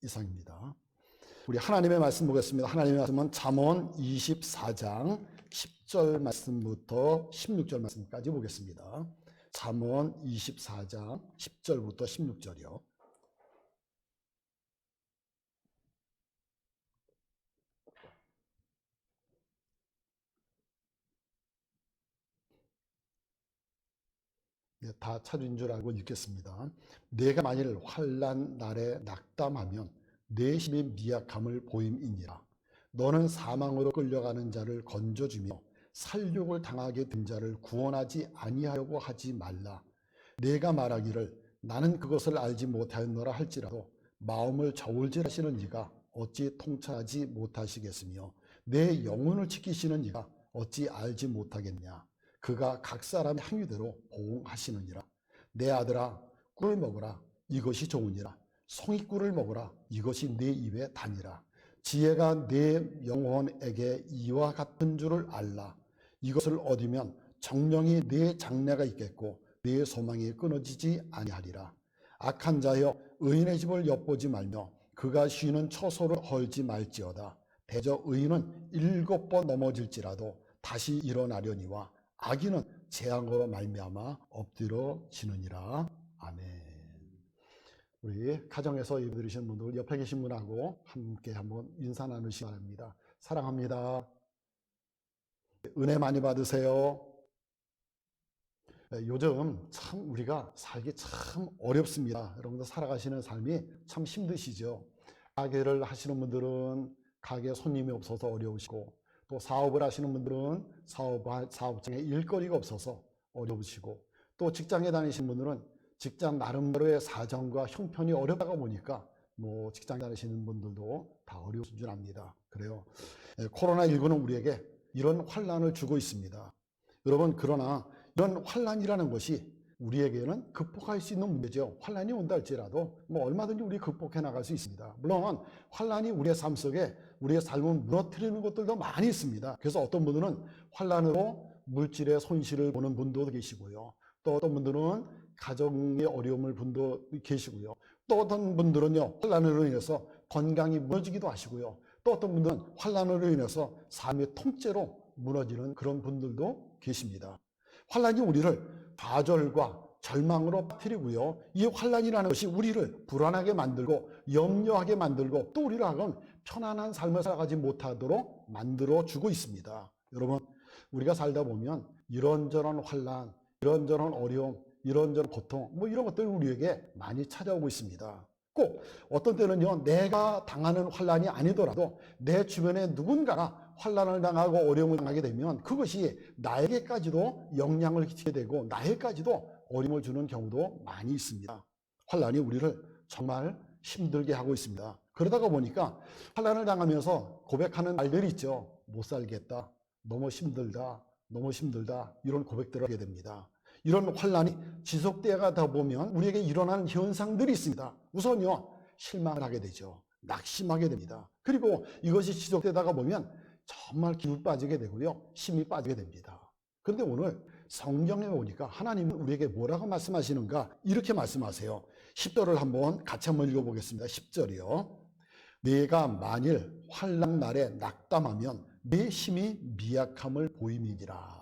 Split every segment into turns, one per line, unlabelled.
이상입니다. 우리 하나님의 말씀 보겠습니다. 하나님의 말씀은 잠언 24장 10절 말씀부터 16절 말씀까지 보겠습니다. 잠언 24장 10절부터 16절이요. 다 찾은 줄 알고 읽겠습니다. 내가 만일 환난 날에 낙담하면 내 힘의 미약함을 보임이니라. 너는 사망으로 끌려가는 자를 건져주며 살육을 당하게 된 자를 구원하지 아니하려고 하지 말라. 내가 말하기를 나는 그것을 알지 못하였노라 할지라도 마음을 저울질하시는 이가 어찌 통찰하지 못하시겠으며 내 영혼을 지키시는 이가 어찌 알지 못하겠냐. 그가 각 사람의 행위대로 보응하시느니라. 내 아들아 꿀을 먹으라. 이것이 좋으니라. 송이꿀을 먹으라. 이것이 내 입에 다니라. 지혜가 내 영혼에게 이와 같은 줄을 알라. 이것을 얻으면 정령이 내 장래가 있겠고 내 소망이 끊어지지 아니하리라. 악한 자여 의인의 집을 엿보지 말며 그가 쉬는 처소를 헐지 말지어다. 대저 의인은 7번 넘어질지라도 다시 일어나려니와 악인은 재앙으로 말미암아 엎드러지느니라. 아멘. 우리 가정에서 예배 드리시는 분들 옆에 계신 분하고 함께 한번 인사 나누시기 바랍니다. 사랑합니다. 은혜 많이 받으세요. 요즘 참 우리가 살기 참 어렵습니다. 여러분들 살아가시는 삶이 참 힘드시죠. 가게를 하시는 분들은 가게 손님이 없어서 어려우시고, 또 사업을 하시는 분들은 사업장에 일거리가 없어서 어려우시고, 또 직장에 다니시는 분들은 직장 나름대로의 사정과 형편이 어렵다가 보니까 직장 다니시는 분들도 다 어려우신 줄 압니다. 그래요. 코로나19는 우리에게 이런 환난을 주고 있습니다. 여러분, 그러나 이런 환난이라는 것이 우리에게는 극복할 수 있는 문제죠. 환난이 온다 할지라도 얼마든지 우리 극복해 나갈 수 있습니다. 물론 환난이 우리의 삶 속에 우리의 삶을 무너뜨리는 것들도 많이 있습니다. 그래서 어떤 분들은 환난으로 물질의 손실을 보는 분도 계시고요. 또 어떤 분들은 가정의 어려움을 분도 계시고요. 또 어떤 분들은요, 환난으로 인해서 건강이 무너지기도 하시고요. 또 어떤 분들은 환난으로 인해서 삶의 통째로 무너지는 그런 분들도 계십니다. 환난이 우리를 좌절과 절망으로 빠뜨리고요. 이 환난이라는 것이 우리를 불안하게 만들고 염려하게 만들고 또 우리를 하건 편안한 삶을 살아가지 못하도록 만들어주고 있습니다. 여러분, 우리가 살다 보면 이런저런 환난, 이런저런 어려움, 이런저런 고통 이런 것들이 우리에게 많이 찾아오고 있습니다. 꼭 어떤 때는요, 내가 당하는 환난이 아니더라도 내 주변에 누군가가 환난을 당하고 어려움을 당하게 되면 그것이 나에게까지도 영향을 끼치게 되고 나에게까지도 어려움을 주는 경우도 많이 있습니다. 환난이 우리를 정말 힘들게 하고 있습니다. 그러다가 보니까 환난을 당하면서 고백하는 말들이 있죠. 못 살겠다, 너무 힘들다, 너무 힘들다, 이런 고백들을 하게 됩니다. 이런 환난이 지속되어가다 보면 우리에게 일어나는 현상들이 있습니다. 우선요, 실망을 하게 되죠. 낙심하게 됩니다. 그리고 이것이 지속되다가 보면 정말 기운 빠지게 되고요, 힘이 빠지게 됩니다. 그런데 오늘 성경에 보니까 하나님은 우리에게 뭐라고 말씀하시는가? 이렇게 말씀하세요. 10절을 같이 한번 읽어보겠습니다. 10절이요. 내가 만일 환난 날에 낙담하면 내 힘이 미약함을 보임이니라.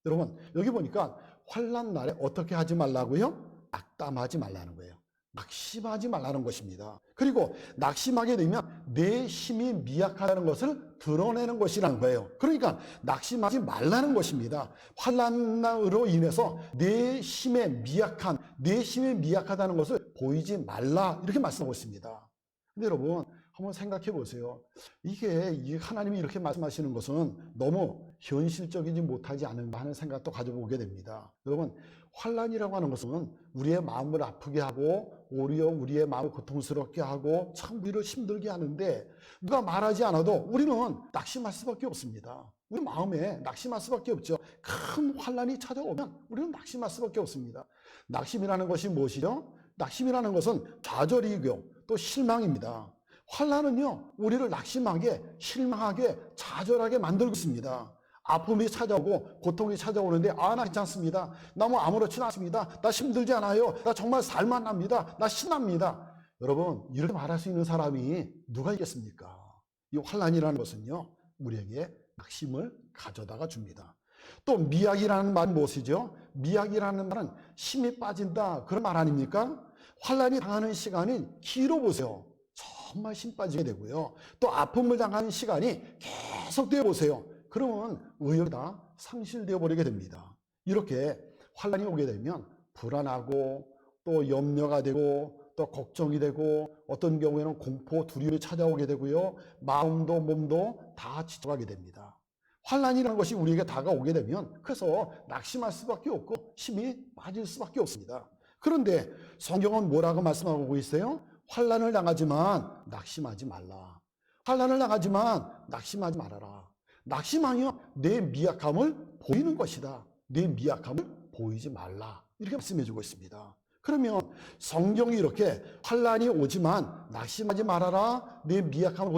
여러분, 여기 보니까 환난 날에 어떻게 하지 말라고요? 낙담하지 말라는 거예요. 낙심하지 말라는 것입니다. 그리고 낙심하게 되면 내 힘이 미약하다는 것을 드러내는 것이라는 거예요. 그러니까 낙심하지 말라는 것입니다. 환난으로 인해서 내 힘이 미약하다는 것을 보이지 말라, 이렇게 말씀하고 있습니다. 근데 여러분, 한번 생각해 보세요. 이게 하나님이 이렇게 말씀하시는 것은 너무 현실적이지 못하지 않은가 하는 생각도 가져보게 됩니다. 여러분, 환난이라고 하는 것은 우리의 마음을 아프게 하고 오히려 우리의 마음을 고통스럽게 하고 참 우리를 힘들게 하는데, 누가 말하지 않아도 우리는 낙심할 수밖에 없습니다. 우리 마음에 낙심할 수밖에 없죠. 큰 환난이 찾아오면 우리는 낙심할 수밖에 없습니다. 낙심이라는 것이 무엇이죠? 낙심이라는 것은 좌절이고 또 실망입니다. 환난은요, 우리를 낙심하게, 실망하게, 좌절하게 만들고 있습니다. 아픔이 찾아오고 고통이 찾아오는데 나 괜찮습니다. 나 아무렇지도 않습니다. 나 힘들지 않아요. 나 정말 살만합니다. 나 신납니다. 여러분, 이렇게 말할 수 있는 사람이 누가 있겠습니까? 이 환난이라는 것은요, 우리에게 낙심을 가져다가 줍니다. 또 미약이라는 말은 무엇이죠? 미약이라는 말은 힘이 빠진다, 그런 말 아닙니까? 환난이 당하는 시간이 길어 보세요. 정말 힘 빠지게 되고요. 또 아픔을 당하는 시간이 계속되어 보세요. 그러면 의욕이 다 상실되어 버리게 됩니다. 이렇게 환난이 오게 되면 불안하고 또 염려가 되고 또 걱정이 되고 어떤 경우에는 공포, 두려움이 찾아오게 되고요. 마음도 몸도 다 지쳐가게 됩니다. 환난이라는 것이 우리에게 다가오게 되면 그래서 낙심할 수밖에 없고 힘이 빠질 수밖에 없습니다. 그런데 성경은 뭐라고 말씀하고 있어요? 환난을 당하지만 낙심하지 말라. 환난을 당하지만 낙심하지 말아라. 낙심하면 내 미약함을 보이는 것이다. 내 미약함을 보이지 말라. 이렇게 말씀해주고 있습니다. 그러면 성경이 이렇게 환난이 오지만 낙심하지 말아라, 내 미약함을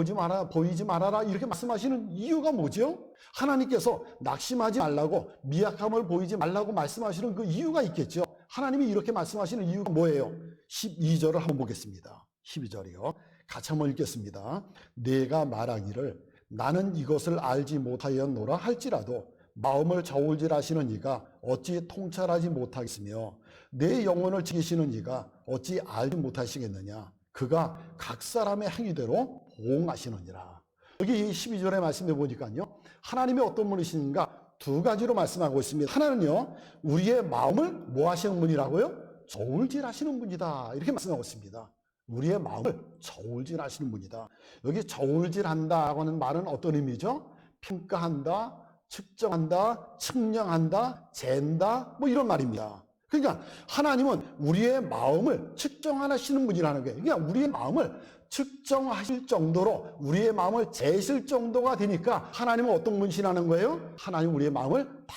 보이지 말아라 이렇게 말씀하시는 이유가 뭐죠? 하나님께서 낙심하지 말라고, 미약함을 보이지 말라고 말씀하시는 그 이유가 있겠죠. 하나님이 이렇게 말씀하시는 이유가 뭐예요? 12절을 한번 보겠습니다. 12절이요. 같이 한번 읽겠습니다. 내가 말하기를 나는 이것을 알지 못하였노라 할지라도 마음을 저울질하시는 이가 어찌 통찰하지 못하겠으며 내 영혼을 지키시는 이가 어찌 알지 못하시겠느냐. 그가 각 사람의 행위대로 보응하시느니라. 여기 이 12절의 말씀해 보니까요, 하나님이 어떤 분이신가 두 가지로 말씀하고 있습니다. 하나는요, 우리의 마음을 뭐 하시는 분이라고요? 저울질하시는 분이다, 이렇게 말씀하고 있습니다. 우리의 마음을 저울질하시는 분이다. 여기 저울질한다고 하는 말은 어떤 의미죠? 평가한다, 측정한다, 측량한다, 잰다, 뭐 이런 말입니다. 그러니까 하나님은 우리의 마음을 측정하시는 분이라는 거예요. 그러니까 우리의 마음을 측정하실 정도로, 우리의 마음을 재실 정도가 되니까 하나님은 어떤 분이시라는 거예요? 하나님 우리의 마음을 다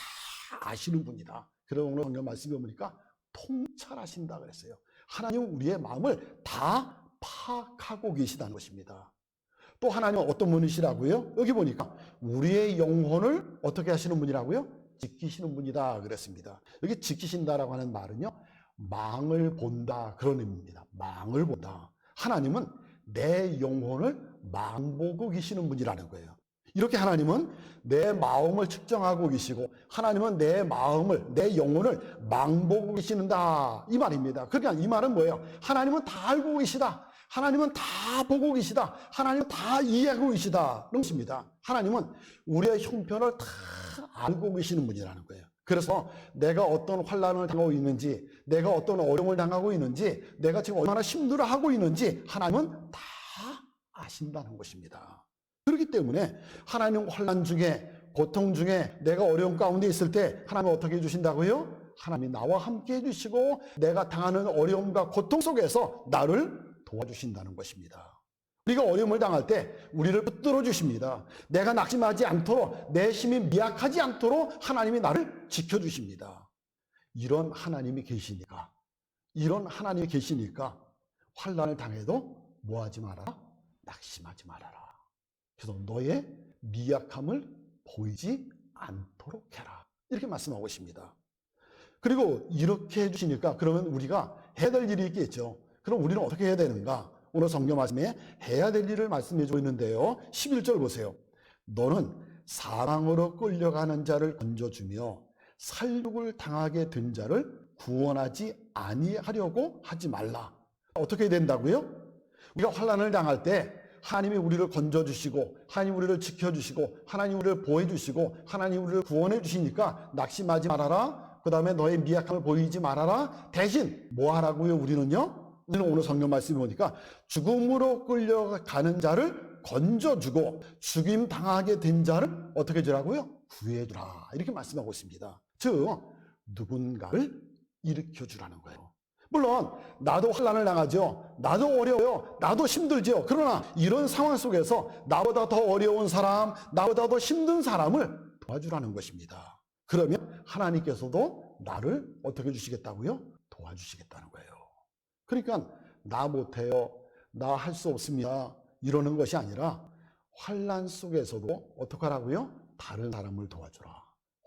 아시는 분이다. 그래서 오늘 성경 말씀해 보니까 통찰하신다 그랬어요. 하나님은 우리의 마음을 다 파악하고 계시다는 것입니다. 또 하나님은 어떤 분이시라고요? 여기 보니까 우리의 영혼을 어떻게 하시는 분이라고요? 지키시는 분이다 그랬습니다. 여기 지키신다라고 하는 말은요, 망을 본다 그런 의미입니다. 망을 본다. 하나님은 내 영혼을 망보고 계시는 분이라는 거예요. 이렇게 하나님은 내 마음을 측정하고 계시고 하나님은 내 마음을, 내 영혼을 망보고 계시는다 이 말입니다. 그러니까 이 말은 뭐예요? 하나님은 다 알고 계시다. 하나님은 다 보고 계시다. 하나님은 다 이해하고 계시다. 그런 것입니다. 하나님은 우리의 형편을 다 알고 계시는 분이라는 거예요. 그래서 내가 어떤 환난을 당하고 있는지, 내가 어떤 어려움을 당하고 있는지, 내가 지금 얼마나 힘들어하고 있는지 하나님은 다 아신다는 것입니다. 그렇기 때문에 하나님 환난 중에, 고통 중에, 내가 어려움 가운데 있을 때 하나님은 어떻게 해주신다고요? 하나님이 나와 함께 해주시고 내가 당하는 어려움과 고통 속에서 나를 도와주신다는 것입니다. 우리가 어려움을 당할 때 우리를 붙들어 주십니다. 내가 낙심하지 않도록, 내 힘이 미약하지 않도록 하나님이 나를 지켜주십니다. 이런 하나님이 계시니까, 환난을 당해도 뭐하지 말아라? 낙심하지 말아라. 그래서 너의 미약함을 보이지 않도록 해라. 이렇게 말씀하고 있습니다. 그리고 이렇게 해주시니까 그러면 우리가 해야 될 일이 있겠죠. 그럼 우리는 어떻게 해야 되는가? 오늘 성경 말씀에 해야 될 일을 말씀해 주고 있는데요. 11절 보세요. 너는 사망으로 끌려가는 자를 건져주며 살육을 당하게 된 자를 구원하지 아니하려고 하지 말라. 어떻게 된다고요? 우리가 환난을 당할 때 하나님이 우리를 건져주시고 하나님 우리를 지켜주시고 하나님 우리를 보호해주시고 하나님 우리를 구원해주시니까 낙심하지 말아라. 그 다음에 너의 미약함을 보이지 말아라. 대신 뭐 하라고요? 우리는 오늘 성경 말씀이 보니까 죽음으로 끌려가는 자를 건져주고 죽임 당하게 된 자를 어떻게 해주라고요? 구해주라. 이렇게 말씀하고 있습니다. 즉 누군가를 일으켜주라는 거예요. 물론 나도 환난을 당하죠. 나도 어려워요. 나도 힘들죠. 그러나 이런 상황 속에서 나보다 더 어려운 사람, 나보다 더 힘든 사람을 도와주라는 것입니다. 그러면 하나님께서도 나를 어떻게 해주시겠다고요? 도와주시겠다는 거예요. 그러니까 나 못해요, 나 할 수 없습니다 이러는 것이 아니라 환난 속에서도 어떻게 하라고요? 다른 사람을 도와주라.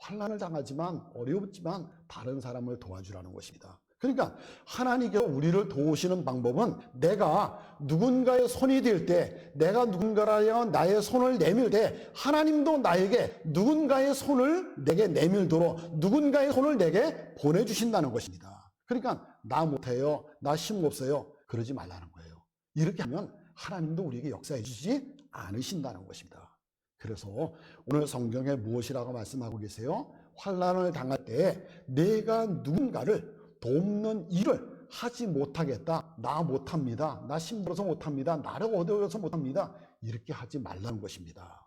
환난을 당하지만 어렵지만 다른 사람을 도와주라는 것입니다. 그러니까 하나님께서 우리를 도우시는 방법은 내가 누군가의 손이 될 때, 내가 누군가라여 나의 손을 내밀 때 하나님도 나에게 누군가의 손을 내게 내밀도록 누군가의 손을 내게 보내주신다는 것입니다. 그러니까 나 못해요, 나 힘 없어요, 그러지 말라는 거예요. 이렇게 하면 하나님도 우리에게 역사해 주지 않으신다는 것입니다. 그래서 오늘 성경에 무엇이라고 말씀하고 계세요? 환난을 당할 때 내가 누군가를 돕는 일을 하지 못하겠다, 나 못합니다, 나 힘들어서 못합니다, 나를 어려워서 못합니다, 이렇게 하지 말라는 것입니다.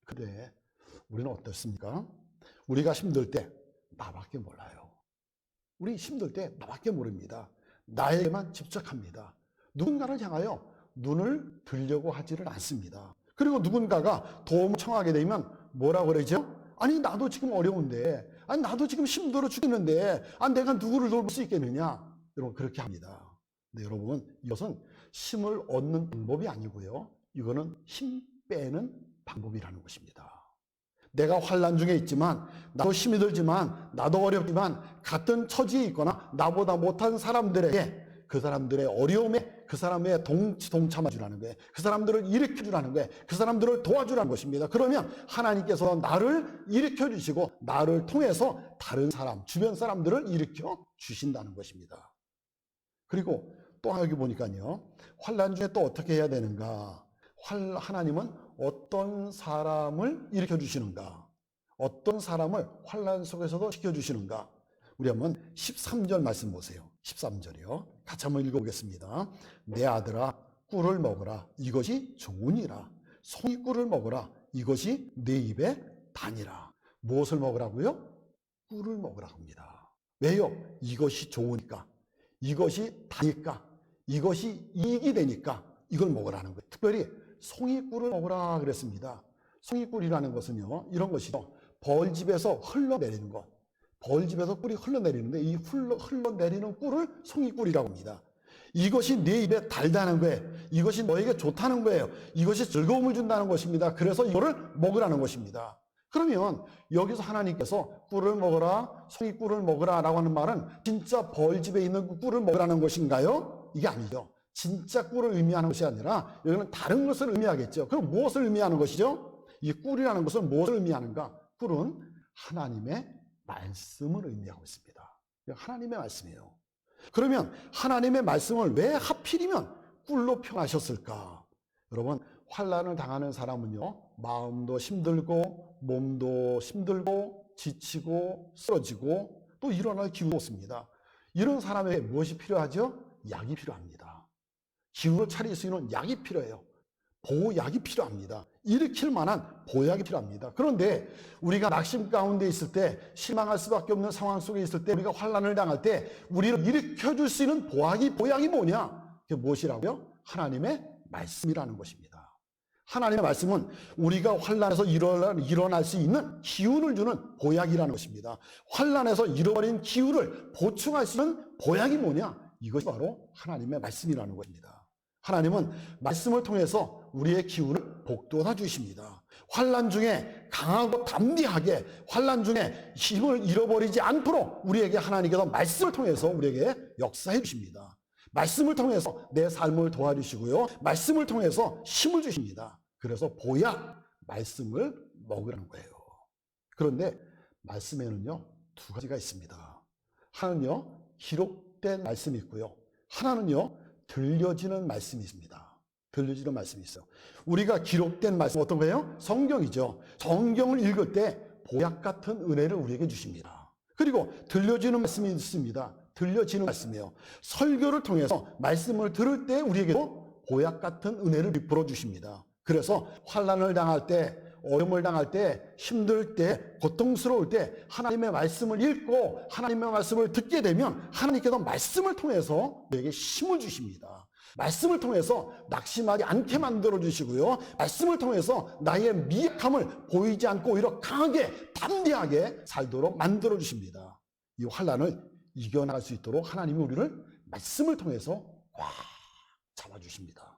근데 우리는 어떻습니까? 우리가 힘들 때 나밖에 몰라요. 우리 힘들 때 나밖에 모릅니다. 나에게만 집착합니다. 누군가를 향하여 눈을 들려고 하지를 않습니다. 그리고 누군가가 도움을 청하게 되면 뭐라고 그러죠? 아니 나도 지금 어려운데, 아니 나도 지금 힘들어 죽겠는데, 내가 누구를 돌볼 수 있겠느냐? 여러분 그렇게 합니다. 근데 여러분 이것은 힘을 얻는 방법이 아니고요, 이거는 힘 빼는 방법이라는 것입니다. 내가 환난 중에 있지만, 나도 힘이 들지만, 나도 어렵지만 같은 처지에 있거나 나보다 못한 사람들에게 그 사람들의 어려움에 그 사람의 동참해 주라는 거예요. 그 사람들을 일으켜 주라는 거예요. 그 사람들을 도와주라는 것입니다. 그러면 하나님께서 나를 일으켜 주시고 나를 통해서 다른 사람, 주변 사람들을 일으켜 주신다는 것입니다. 그리고 또 여기 보니까요, 환난 중에 또 어떻게 해야 되는가? 하나님은 어떤 사람을 일으켜 주시는가? 어떤 사람을 환난 속에서도 지켜 주시는가? 우리 한번 13절 말씀 보세요. 13절이요. 같이 한번 읽어보겠습니다. 내 아들아 꿀을 먹으라, 이것이 좋으니라. 송이 꿀을 먹으라, 이것이 내 입에 다니라. 무엇을 먹으라고요? 꿀을 먹으라고 합니다. 왜요? 이것이 좋으니까, 이것이 다니까, 이것이 이익이 되니까 이걸 먹으라는 거예요. 특별히 송이 꿀을 먹으라 그랬습니다. 송이 꿀이라는 것은요, 이런 것이죠. 벌집에서 흘러내리는 것. 벌집에서 꿀이 흘러내리는데 이 흘러내리는 꿀을 송이꿀이라고 합니다. 이것이 내 입에 달다는 거예요. 이것이 너에게 좋다는 거예요. 이것이 즐거움을 준다는 것입니다. 그래서 이거를 먹으라는 것입니다. 그러면 여기서 하나님께서 꿀을 먹어라, 송이꿀을 먹으라 라고 하는 말은 진짜 벌집에 있는 그 꿀을 먹으라는 것인가요? 이게 아니죠. 진짜 꿀을 의미하는 것이 아니라 여기는 다른 것을 의미하겠죠. 그럼 무엇을 의미하는 것이죠? 이 꿀이라는 것은 무엇을 의미하는가? 꿀은 하나님의 말씀을 의미하고 있습니다. 하나님의 말씀이에요. 그러면 하나님의 말씀을 왜 하필이면 꿀로 표현하셨을까? 여러분, 환난을 당하는 사람은요, 마음도 힘들고 몸도 힘들고 지치고 쓰러지고 또 일어날 기운도 없습니다. 이런 사람에게 무엇이 필요하죠? 약이 필요합니다. 기운을 차릴 수 있는 약이 필요해요. 보약이 필요합니다. 일으킬 만한 보약이 필요합니다. 그런데 우리가 낙심 가운데 있을 때, 실망할 수밖에 없는 상황 속에 있을 때, 우리가 환난을 당할 때 우리를 일으켜줄 수 있는 보약이 뭐냐? 그게 무엇이라고요? 하나님의 말씀이라는 것입니다. 하나님의 말씀은 우리가 환난에서 일어날 수 있는 기운을 주는 보약이라는 것입니다. 환난에서 잃어버린 기운을 보충할 수 있는 보약이 뭐냐? 이것이 바로 하나님의 말씀이라는 것입니다. 하나님은 말씀을 통해서 우리의 기운을 복돋아 주십니다. 환난 중에 강하고 담대하게, 환난 중에 힘을 잃어버리지 않도록 우리에게 하나님께서 말씀을 통해서 우리에게 역사해 주십니다. 말씀을 통해서 내 삶을 도와주시고요, 말씀을 통해서 힘을 주십니다. 그래서 보약, 말씀을 먹으라는 거예요. 그런데 말씀에는요, 두 가지가 있습니다. 하나는요, 기록된 말씀이 있고요, 하나는요, 들려지는 말씀이 있습니다. 들려지는 말씀이 있어요. 우리가 기록된 말씀 어떤 거예요? 성경이죠. 성경을 읽을 때 보약 같은 은혜를 우리에게 주십니다. 그리고 들려지는 말씀이 있습니다. 들려지는 말씀이에요. 설교를 통해서 말씀을 들을 때 우리에게도 보약 같은 은혜를 베풀어 주십니다. 그래서 환난을 당할 때, 어려움을 당할 때, 힘들 때, 고통스러울 때 하나님의 말씀을 읽고 하나님의 말씀을 듣게 되면 하나님께서 말씀을 통해서 우리에게 힘을 주십니다. 말씀을 통해서 낙심하지 않게 만들어 주시고요, 말씀을 통해서 나의 미약함을 보이지 않고 오히려 강하게 담대하게 살도록 만들어 주십니다. 이 환난을 이겨나갈 수 있도록 하나님이 우리를 말씀을 통해서 꽉 잡아주십니다.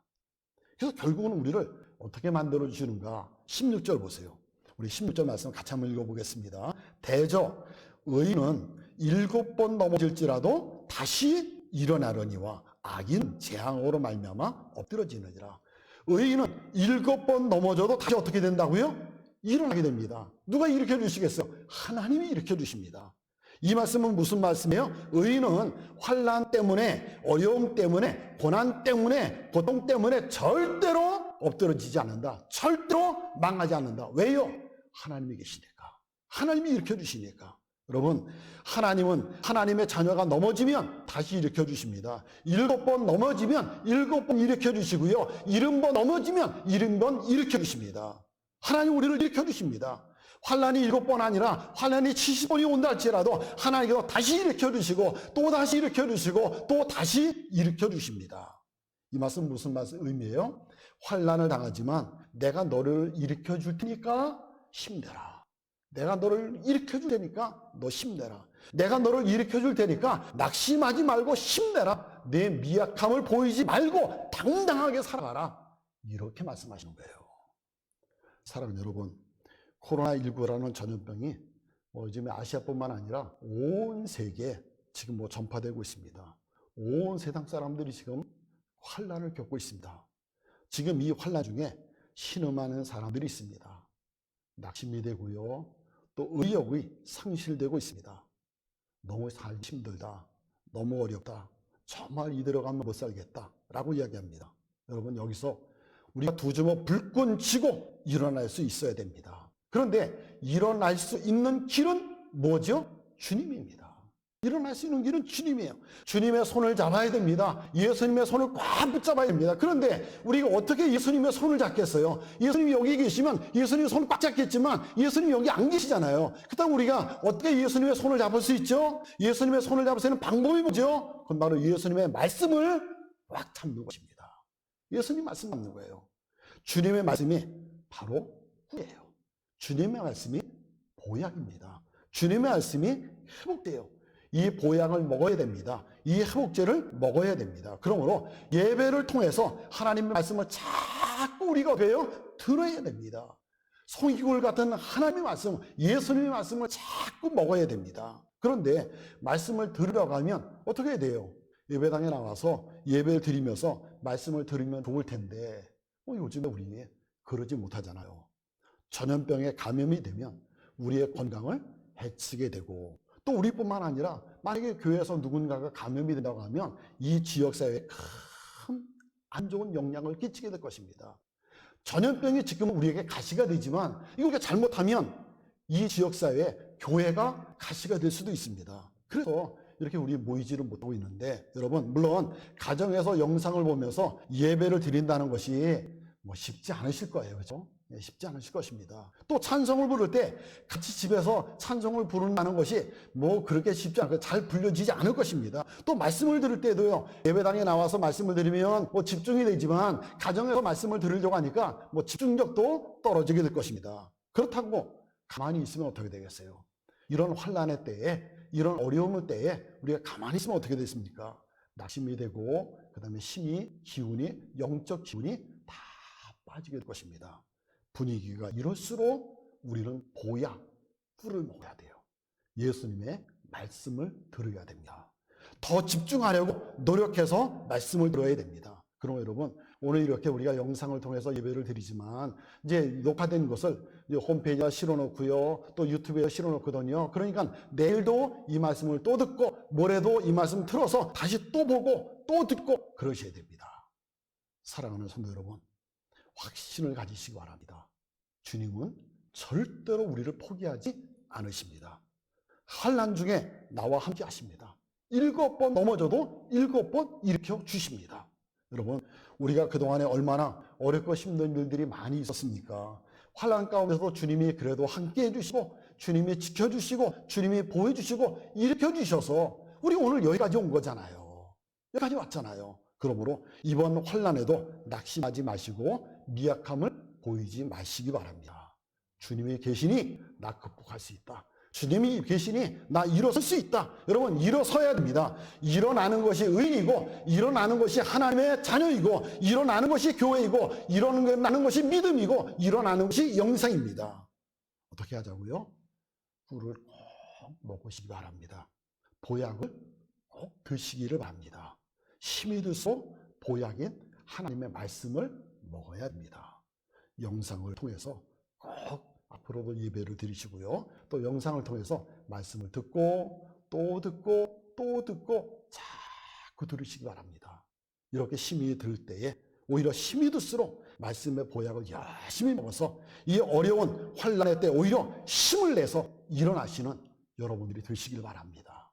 그래서 결국은 우리를 어떻게 만들어 주시는가? 16절 보세요. 우리 16절 말씀 같이 한번 읽어보겠습니다. 대저 의인은 7번 넘어질지라도 다시 일어나려니와 악인 재앙으로 말미암아 엎드러지느니라. 의인은 7번 넘어져도 다시 어떻게 된다고요? 일어나게 됩니다. 누가 일으켜 주시겠어요? 하나님이 일으켜 주십니다. 이 말씀은 무슨 말씀이에요? 의인은 환난 때문에, 어려움 때문에, 고난 때문에, 고통 때문에 절대로 엎드러지지 않는다. 절대로 망하지 않는다. 왜요? 하나님이 계시니까. 하나님이 일으켜 주시니까. 여러분, 하나님은 하나님의 자녀가 넘어지면 다시 일으켜 주십니다. 7번 넘어지면 7번 일으켜 주시고요. 70번 넘어지면 70번 일으켜 주십니다. 하나님 우리를 일으켜 주십니다. 환난이 7번 아니라 환난이 70번이 온다 할지라도 하나님께서 다시 일으켜 주시고 또 다시 일으켜 주시고 또 다시 일으켜 주십니다. 이 말씀 무슨 말씀 의미예요? 환난을 당하지만 내가 너를 일으켜 줄 테니까 힘내라. 내가 너를 일으켜 줄 테니까 너 힘내라. 내가 너를 일으켜 줄 테니까 낙심하지 말고 힘내라. 내 미약함을 보이지 말고 당당하게 살아가라. 이렇게 말씀하시는 거예요. 사랑하는 여러분, 코로나19라는 전염병이 요즘에 아시아뿐만 아니라 온 세계에 지금 전파되고 있습니다. 온 세상 사람들이 지금 환난을 겪고 있습니다. 지금 이 환난 중에 신음하는 사람들이 있습니다. 낙심이 되고요. 또 의욕이 상실되고 있습니다. 너무 살기 힘들다. 너무 어렵다. 정말 이대로 가면 못 살겠다. 라고 이야기합니다. 여러분, 여기서 우리가 두 주먹 불끈 쥐고 일어날 수 있어야 됩니다. 그런데 일어날 수 있는 길은 뭐죠? 주님입니다. 일어날 수 있는 길은 주님이에요. 주님의 손을 잡아야 됩니다. 예수님의 손을 꽉 붙잡아야 됩니다. 그런데 우리가 어떻게 예수님의 손을 잡겠어요? 예수님이 여기 계시면 예수님의 손을 꽉 잡겠지만 예수님이 여기 안 계시잖아요. 그렇다면 우리가 어떻게 예수님의 손을 잡을 수 있죠? 예수님의 손을 잡을 수 있는 방법이 뭐죠? 그건 바로 예수님의 말씀을 꽉 잡는 것입니다. 예수님 말씀 잡는 거예요. 주님의 말씀이 바로 구예요. 주님의 말씀이 보약입니다. 주님의 말씀이 회복돼요. 이 보약을 먹어야 됩니다. 이 회복제를 먹어야 됩니다. 그러므로 예배를 통해서 하나님의 말씀을 자꾸 우리가 돼요 들어야 됩니다. 송이굴 같은 하나님의 말씀, 예수님의 말씀을 자꾸 먹어야 됩니다. 그런데 말씀을 들으러 가면 어떻게 돼요? 예배당에 나와서 예배를 드리면서 말씀을 들으면 좋을 텐데 요즘에 우리 그러지 못하잖아요. 전염병에 감염이 되면 우리의 건강을 해치게 되고 또 우리뿐만 아니라 만약에 교회에서 누군가가 감염이 된다고 하면 이 지역사회에 큰 안 좋은 영향을 끼치게 될 것입니다. 전염병이 지금 우리에게 가시가 되지만 이거 잘못하면 이 지역사회에 교회가 가시가 될 수도 있습니다. 그래서 이렇게 우리 모이지를 못하고 있는데 여러분, 물론 가정에서 영상을 보면서 예배를 드린다는 것이 쉽지 않으실 거예요. 그렇죠? 쉽지 않으실 것입니다. 또 찬송을 부를 때 같이 집에서 찬송을 부른다는 것이 그렇게 쉽지 않고 잘 불려지지 않을 것입니다. 또 말씀을 들을 때도요, 예배당에 나와서 말씀을 들으면 집중이 되지만 가정에서 말씀을 들으려고 하니까 집중력도 떨어지게 될 것입니다. 그렇다고 가만히 있으면 어떻게 되겠어요? 이런 환난의 때에, 이런 어려움의 때에 우리가 가만히 있으면 어떻게 되겠습니까? 낙심이 되고 그다음에 힘이, 기운이, 영적 기운이 다 빠지게 될 것입니다. 분위기가 이럴수록 우리는 보약, 꿀을 먹어야 돼요. 예수님의 말씀을 들어야 됩니다. 더 집중하려고 노력해서 말씀을 들어야 됩니다. 그럼 여러분, 오늘 이렇게 우리가 영상을 통해서 예배를 드리지만 이제 녹화된 것을 홈페이지에 실어놓고요, 또 유튜브에 실어놓거든요. 그러니까 내일도 이 말씀을 또 듣고 모레도 이 말씀 틀어서 다시 또 보고 또 듣고 그러셔야 됩니다. 사랑하는 성도 여러분, 확신을 가지시기 바랍니다. 주님은 절대로 우리를 포기하지 않으십니다. 환난 중에 나와 함께 하십니다. 7번 넘어져도 7번 일으켜 주십니다. 여러분, 우리가 그동안에 얼마나 어렵고 힘든 일들이 많이 있었습니까? 환난 가운데서도 주님이 그래도 함께 해주시고 주님이 지켜주시고 주님이 보여주시고 일으켜 주셔서 우리 오늘 여기까지 온 거잖아요. 여기까지 왔잖아요. 그러므로 이번 환난에도 낙심하지 마시고 미약함을 보이지 마시기 바랍니다. 주님이 계시니 나 극복할 수 있다. 주님이 계시니 나 일어설 수 있다. 여러분, 일어서야 됩니다. 일어나는 것이 의인이고 일어나는 것이 하나님의 자녀이고 일어나는 것이 교회이고 일어나는 것이 믿음이고 일어나는 것이 영생입니다. 어떻게 하자고요? 꿀을 꼭 먹으시기 바랍니다. 보약을 꼭 드시기를 바랍니다. 힘이 들수록 보약인 하나님의 말씀을 먹어야 됩니다. 영상을 통해서 꼭 앞으로도 예배를 드리시고요. 또 영상을 통해서 말씀을 듣고 또 듣고 또 듣고 자꾸 들으시기 바랍니다. 이렇게 힘이 들 때에 오히려 힘이 들수록 말씀의 보약을 열심히 먹어서 이 어려운 환난의 때 오히려 힘을 내서 일어나시는 여러분들이 되시길 바랍니다.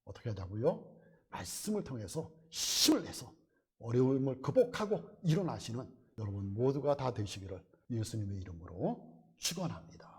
어떻게 하자고요? 말씀을 통해서 힘을 내서 어려움을 극복하고 일어나시는 여러분 모두가 다 되시기를 예수님의 이름으로 축원합니다.